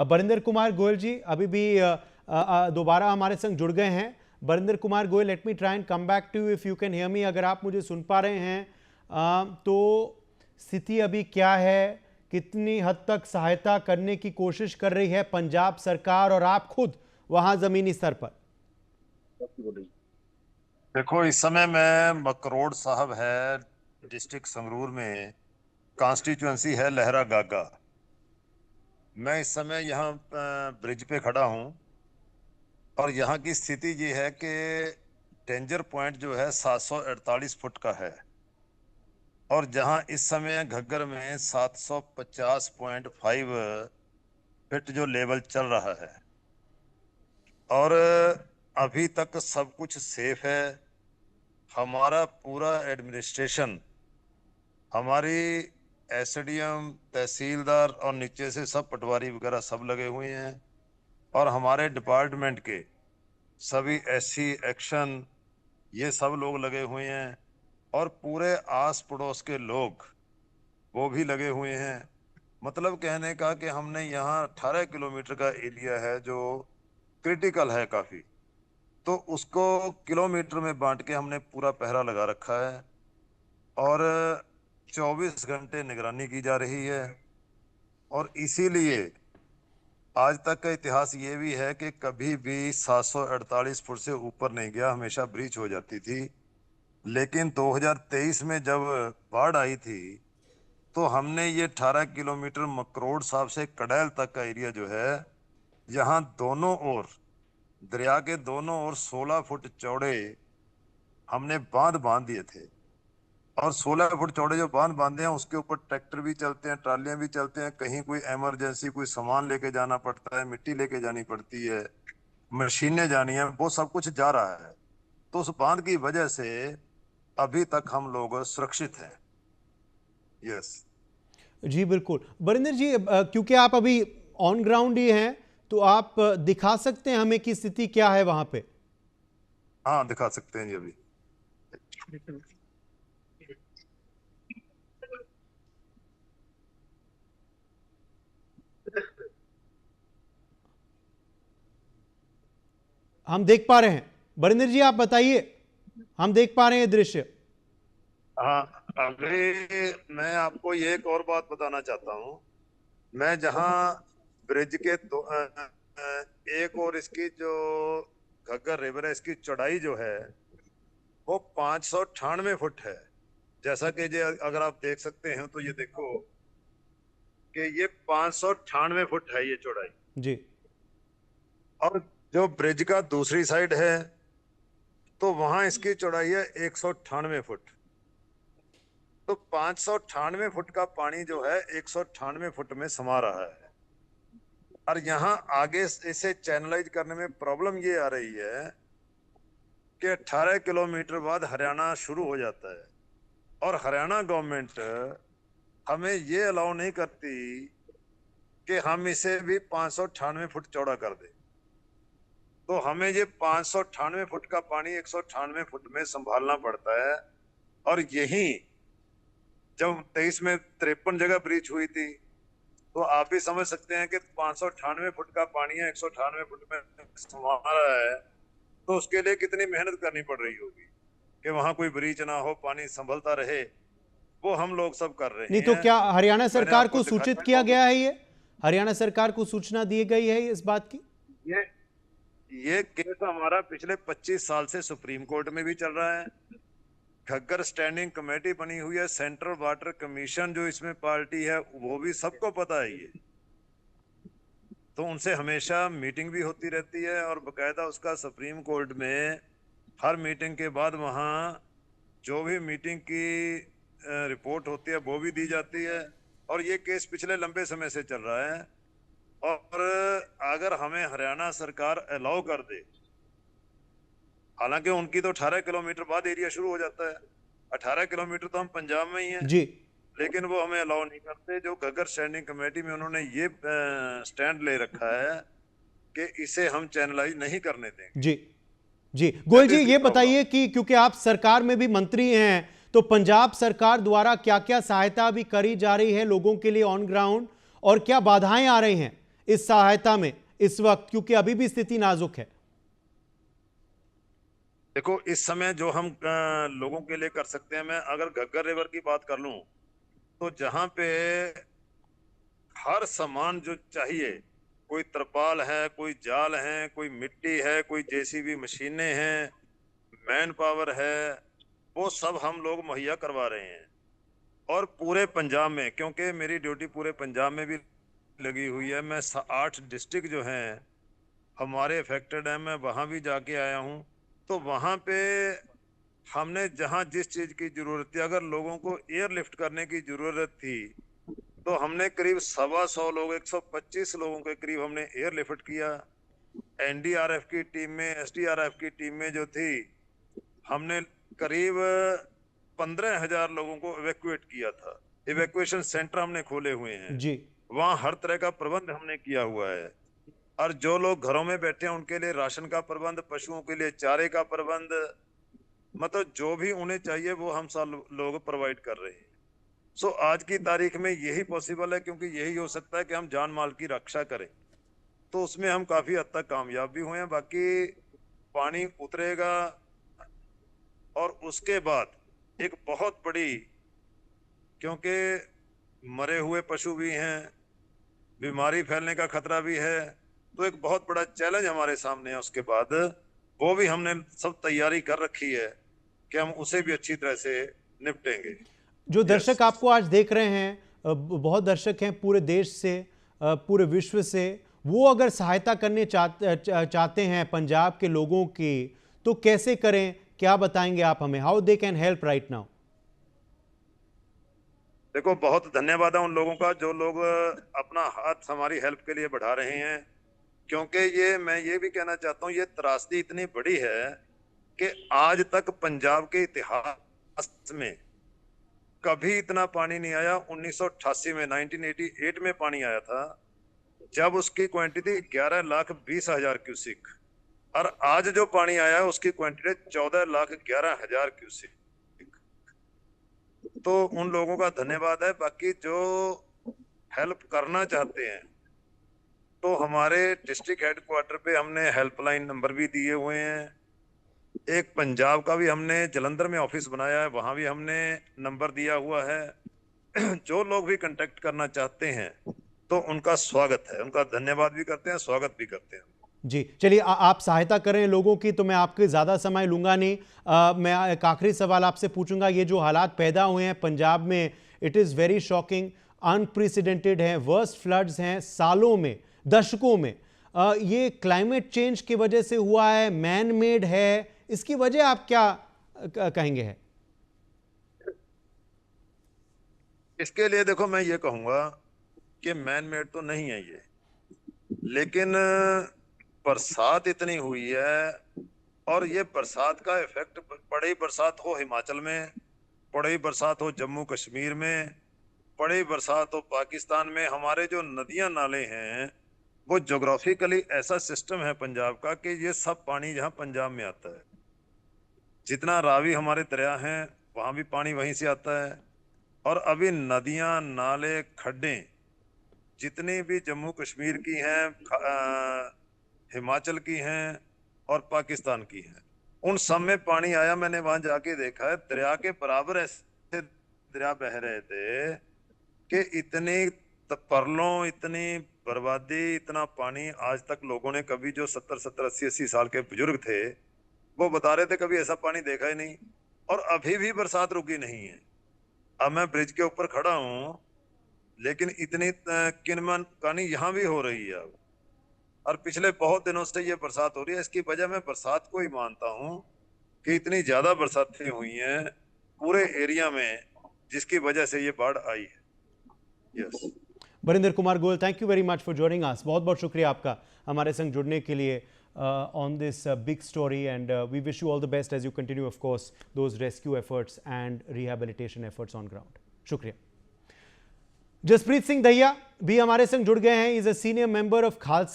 बरिंदर कुमार गोयल जी अभी भी दोबारा हमारे संग जुड़ गए हैं। Barinder Kumar Goyal, let me try and come back to you if you can hear me. अगर आप मुझे सुन पा रहे हैं तो स्थिति अभी क्या है, कितनी हद तक सहायता करने की कोशिश कर रही है पंजाब सरकार और आप खुद वहां जमीनी स्तर पर? देखो, इस समय मैं मकरोड़ साहब है, डिस्ट्रिक्ट संगरूर में, कॉन्स्टिट्यूंसी है लहरा गागा। मैं इस समय यहाँ ब्रिज पे खड़ा हूँ और यहाँ की स्थिति ये है कि डेंजर पॉइंट जो है 748 फुट का है और जहाँ इस समय घग्गर में 750.5 फीट जो लेवल चल रहा है और अभी तक सब कुछ सेफ है। हमारा पूरा एडमिनिस्ट्रेशन, हमारी एसडीएम, तहसीलदार और नीचे से सब पटवारी वगैरह सब लगे हुए हैं और हमारे डिपार्टमेंट के सभी एससी एक्शन ये सब लोग लगे हुए हैं और पूरे आस पड़ोस के लोग वो भी लगे हुए हैं। मतलब कहने का कि हमने यहाँ 18 किलोमीटर का एरिया है जो क्रिटिकल है काफी, तो उसको किलोमीटर में बांट के हमने पूरा पहरा लगा रखा है और 24 घंटे निगरानी की जा रही है। और इसीलिए आज तक का इतिहास ये भी है कि कभी भी 748 फुट से ऊपर नहीं गया, हमेशा ब्रीच हो जाती थी। लेकिन 2023 में जब बाढ़ आई थी तो हमने ये 18 किलोमीटर मकरोड़ साहब से कड़ैल तक का एरिया जो है, यहाँ दोनों ओर दरिया के दोनों ओर 16 फुट चौड़े हमने बांध बांध दिए थे और 16 फुट चौड़े जो बांध बांधे हैं उसके ऊपर ट्रैक्टर भी चलते हैं, ट्रालियां भी चलते हैं। कहीं कोई इमरजेंसी कोई सामान लेके जाना पड़ता है, मिट्टी लेके जानी पड़ती है, मशीनें जानी है, वो सब कुछ जा रहा है। तो उस बांध की वजह से अभी तक हम लोग सुरक्षित हैं। यस जी बिल्कुल। बरिंदर जी, क्योंकि आप अभी ऑन ग्राउंड ही हैं तो आप दिखा सकते हैं हमें कि स्थिति क्या है वहां पे? हाँ, दिखा सकते हैं जी। अभी हम देख पा रहे हैं। बरिंदर जी आप बताइए, हम देख पा रहे हैं दृश्य। हाँ, अभी मैं आपको ये एक और बात बताना चाहता हूँ। मैं जहाँ ब्रिज के एक और इसकी जो घग्गर रिवर है, इसकी चौड़ाई जो है वो 598 फुट है। जैसा कि ये अगर आप देख सकते हैं तो ये देखो कि ये 598 फुट है ये चौड़ाई। जी और जो ब्रिज का दूसरी साइड है तो वहां इसकी चौड़ाई है 198 फुट। तो 598 फुट का पानी जो है 198 फुट में समा रहा है और यहाँ आगे इसे चैनलाइज करने में प्रॉब्लम ये आ रही है कि 18 किलोमीटर बाद हरियाणा शुरू हो जाता है और हरियाणा गवर्नमेंट हमें ये अलाउ नहीं करती कि हम इसे भी 598 फुट चौड़ा कर दें। तो हमें ये 598 फुट का पानी 198 फुट में संभालना पड़ता है। और यही जब 23 में 53 जगह ब्रीच हुई थी तो आप भी समझ सकते हैं कि 598 फुट का पानी है 198 फुट में संभाल रहा है, तो उसके लिए कितनी मेहनत करनी पड़ रही होगी कि वहां कोई ब्रीच ना हो, पानी संभलता रहे। वो हम लोग सब कर रहे नहीं तो हैं। क्या हरियाणा मैंने सरकार आपको को सूचित किया दिखाया गया है? ये हरियाणा सरकार को सूचना दी गई है इस बात की? ये ये केस हमारा पिछले 25 साल से सुप्रीम कोर्ट में भी चल रहा है। घग्गर स्टैंडिंग कमेटी बनी हुई है, सेंट्रल वाटर कमीशन जो इसमें पार्टी है वो भी सबको पता है ये। तो उनसे हमेशा मीटिंग भी होती रहती है और बकायदा उसका सुप्रीम कोर्ट में हर मीटिंग के बाद वहाँ जो भी मीटिंग की रिपोर्ट होती है वो भी दी जाती है। और ये केस पिछले लंबे समय से चल रहा है और अगर हमें हरियाणा सरकार अलाउ कर दे, हालांकि उनकी तो 18 किलोमीटर बाद एरिया शुरू हो जाता है, 18 किलोमीटर तो हम पंजाब में ही हैं, जी लेकिन वो हमें अलाउ नहीं करते। जो घग्गर स्टैंडिंग कमेटी में उन्होंने ये स्टैंड ले रखा है कि इसे हम चैनलाइज नहीं करने देंगे। जी जी। Goyal that ji is the ये प्रॉब्लम। बताइए कि क्योंकि आप सरकार में भी मंत्री हैं तो पंजाब सरकार द्वारा क्या क्या सहायता भी करी जा रही है लोगों के लिए ऑन ग्राउंड, और क्या बाधाएं आ रही हैं इस सहायता में इस वक्त, क्योंकि अभी भी स्थिति नाजुक है? देखो, इस समय जो हम लोगों के लिए कर सकते हैं, मैं अगर घग्गर रिवर की बात कर लूं तो जहां पे हर सामान जो चाहिए, कोई तरपाल है, कोई जाल है, कोई मिट्टी है, कोई जेसीबी मशीनें हैं, मैन पावर है, वो सब हम लोग मुहैया करवा रहे हैं। और पूरे पंजाब में, क्योंकि मेरी ड्यूटी पूरे पंजाब में भी लगी हुई है, मैं 8 डिस्ट्रिक्ट जो हैं हमारे अफेक्टेड हैं, मैं वहां भी जाके आया हूं। तो वहां पे हमने जहां जिस चीज की जरूरत थी, अगर लोगों को एयरलिफ्ट करने की जरूरत थी तो हमने करीब 125 लोग, 125 लोगों के करीब हमने एयरलिफ्ट किया। एनडीआरएफ की टीम में, एसडीआरएफ की टीम में जो थी, हमने करीब 15,000 लोगों को इवैक्यूएट किया था। इवैक्यूएशन सेंटर हमने खोले हुए हैं, जी। वहां हर तरह का प्रबंध हमने किया हुआ है। और जो लोग घरों में बैठे हैं उनके लिए राशन का प्रबंध, पशुओं के लिए चारे का प्रबंध, मतलब जो भी उन्हें चाहिए वो हम सब लोग प्रोवाइड कर रहे हैं। सो आज की तारीख में यही पॉसिबल है, क्योंकि यही हो सकता है कि हम जान माल की रक्षा करें। तो उसमें हम काफी हद तक कामयाब भी हुए हैं। बाकी पानी उतरेगा और उसके बाद एक बहुत बड़ी, क्योंकि मरे हुए पशु भी हैं, बीमारी फैलने का खतरा भी है, तो एक बहुत बड़ा चैलेंज हमारे सामने है। उसके बाद वो भी हमने सब तैयारी कर रखी है कि हम उसे भी अच्छी तरह से निपटेंगे। जो यस। दर्शक आपको आज देख रहे हैं, बहुत दर्शक हैं पूरे देश से, पूरे विश्व से, वो अगर सहायता करने चाहते हैं पंजाब के लोगों की, तो कैसे करें? क्या बताएंगे आप हमें? How they can help right now? देखो, बहुत धन्यवाद है उन लोगों का जो लोग अपना हाथ हमारी हेल्प के लिए बढ़ा रहे हैं, क्योंकि मैं ये भी कहना चाहता हूँ, ये त्रासदी इतनी बड़ी है कि आज तक पंजाब के इतिहास में कभी इतना पानी नहीं आया। 1988 में, 1988 में पानी आया था, जब उसकी क्वांटिटी 11,20,000 क्यूसिक, और आज जो पानी आया है उसकी क्वांटिटी 14,11,000 क्यूसिक। तो उन लोगों का धन्यवाद है। बाकी जो हेल्प करना चाहते हैं, तो हमारे डिस्ट्रिक्ट हेडक्वार्टर पे हमने हेल्पलाइन नंबर भी दिए हुए हैं। एक पंजाब का भी हमने जलंधर में ऑफिस बनाया है, वहां भी हमने नंबर दिया हुआ है। जो लोग भी कांटेक्ट करना चाहते हैं तो उनका स्वागत है, उनका धन्यवाद भी करते हैं, स्वागत भी करते हैं। जी, चलिए, आप सहायता करें लोगों की, तो मैं आपके ज़्यादा समय लूंगा नहीं। मैं एक आखिरी सवाल आपसे पूछूंगा। ये जो हालात पैदा हुए हैं पंजाब में, it is very shocking, unprecedented है, वर्स्ट फ्लड्स हैं सालों में, दशकों में। ये क्लाइमेट चेंज की वजह से हुआ है, मैन मेड है, इसकी वजह आप क्या कहेंगे है? इसके लिए देखो, मैं ये कहूंगा कि मैन मेड तो नहीं है ये, लेकिन बरसात इतनी हुई है, और ये बरसात का इफेक्ट, पड़े बरसात हो हिमाचल में, पड़े बरसात हो जम्मू कश्मीर में, पड़े बरसात हो पाकिस्तान में, हमारे जो नदियां नाले हैं वो ज्योग्राफिकली ऐसा सिस्टम है पंजाब का कि ये सब पानी जहाँ पंजाब में आता है। जितना रावी हमारे दरिया हैं वहां भी पानी वहीं से आता है। और अभी नदियां, नाले, खड्डे जितनी भी जम्मू कश्मीर की हैं, हिमाचल की हैं और पाकिस्तान की हैं, उन सब में पानी आया। मैंने वहां जाके देखा है, दरिया के बराबर ऐसे दरिया बह रहे थे कि इतनी परलों, इतनी बर्बादी, इतना पानी आज तक लोगों ने कभी, जो 70-70, 80-80 साल के बुजुर्ग थे वो बता रहे थे, कभी ऐसा पानी देखा ही नहीं। और अभी भी बरसात रुकी नहीं है। अब मैं ब्रिज के ऊपर खड़ा हूँ, लेकिन इतनी किनमन कानी यहाँ भी हो रही है अब। और पिछले बहुत दिनों से ये बरसात हो रही है। इसकी वजह मैं बरसात को ही मानता हूँ कि इतनी ज्यादा बरसातें हुई हैं पूरे एरिया में, जिसकी वजह से ये बाढ़ आई है। Yes. Barinder Kumar Goyal, thank you very much for joining us. बहुत बहुत शुक्रिया आपका हमारे संग जुड़ने के लिए on this big story, and we wish you all the best as you continue, of course, those rescue efforts and rehabilitation efforts on ground. शुक्रिया। जसप्रीत सिंह दहिया भी हमारे संग जुड़ गए हैं। Is a senior member of Khalsa